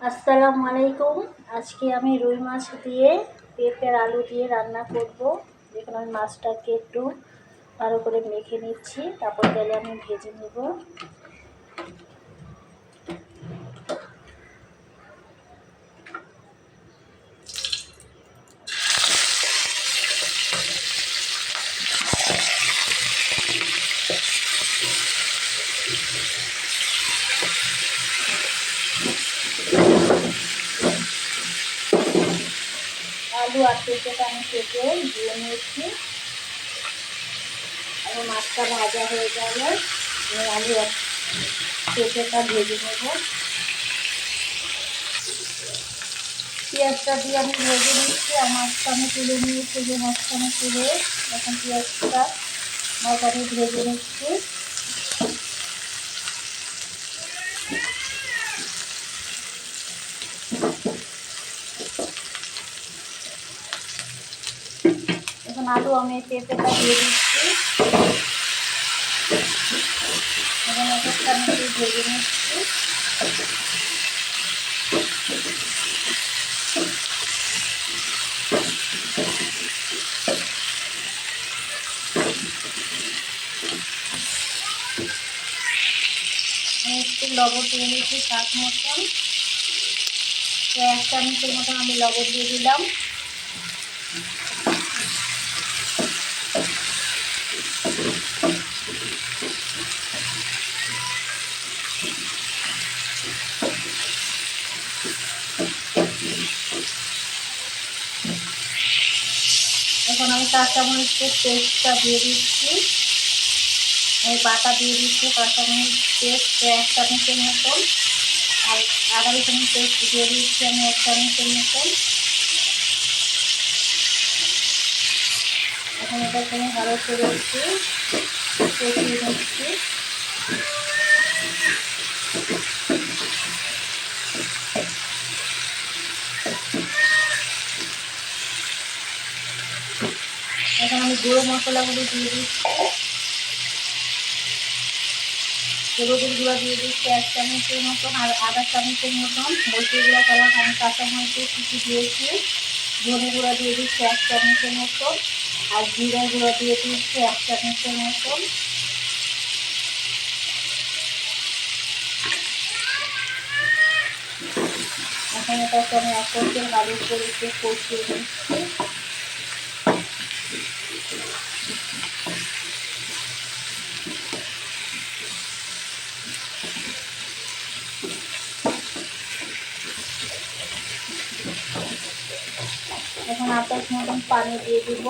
আসসালামু আলাইকুম। আজকে আমি রুই মাছ দিয়ে পেঁপের আলু দিয়ে রান্না করব। দেখুন আমি মাছটাকে একটু ভালো করে মেখে নিচ্ছি, তারপর তেলে আমি ভেজে নেব। আলু আর পেঁপেটা আমি কেটে ধুয়ে নিয়েছি। আর মাছটা ভাজা হয়ে গেলে আমি আলু আর পেঁপেটা ভেজে নেব। পেঁয়াজটা দিয়ে আমি ভেজে নিচ্ছি আর মাছটা আমি তুলে নিয়েছি। যে মাছটা আমি তুলে এখন পেঁয়াজটা আমি ভেজে নিচ্ছি। এখন আলু আমি পেঁপেটা দিয়ে দিচ্ছি। এখন একটা আমি ভেজে নিচ্ছি। আমি একটু লবণ দিয়ে দিচ্ছি স্বাদ মতন। 1 চামচের মতন আমি লবণ দিয়ে দিলাম। এখন আমি কাঁচামরিচের পেস্টটা দিয়ে দিচ্ছি। আমি বাটা দিয়ে দিচ্ছি কাঁচামরিচ পেস্ট 1 চামচের মতন, আর আদা রসুন পেস্ট দিয়ে দিচ্ছি আমি 1 চামচের মতন। এখন এটাকে আমি ভালো করে একটু কষিয়ে নিচ্ছি। এখন আমি গুঁড়ো মশলাগুলো দিয়ে দিচ্ছি। হলুদের গুঁড়া দিয়ে দিচ্ছি 1 চামচের মতন, আর আধা চামচের মতন মরিচের গুঁড়া করা আমি কাঁচামরিচের কুচি দিয়েছি। ধনে গুঁড়া দিয়ে দিচ্ছি 1 চামচের মতন, আর জিরা গুঁড়া দিয়ে দিচ্ছি 1 চামচের মতন। এখন এটাকে আমি এক করে ভালো করে কষিয়ে নিচ্ছি। এখন 28 মতন পানি দিয়ে দিব।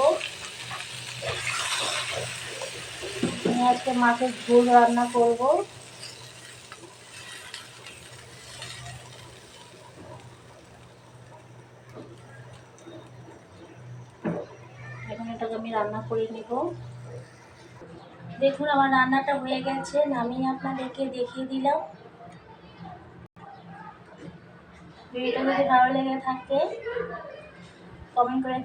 আমি আজকে মাছের ঝোল রান্না করব। এখন এটাকে আমি রান্না করে নিব। দেখুন আমার রান্নাটা হয়ে গেছে, নামিয়ে আপনাদেরকে দেখিয়ে দিলাম। ভিডিওটা যদি ভালো লেগে থাকে কমেন্ট করে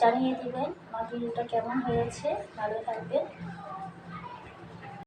জানিয়ে দিবেন আমার ভিডিওটা কেমন হয়েছে। ভালো থাকবেন।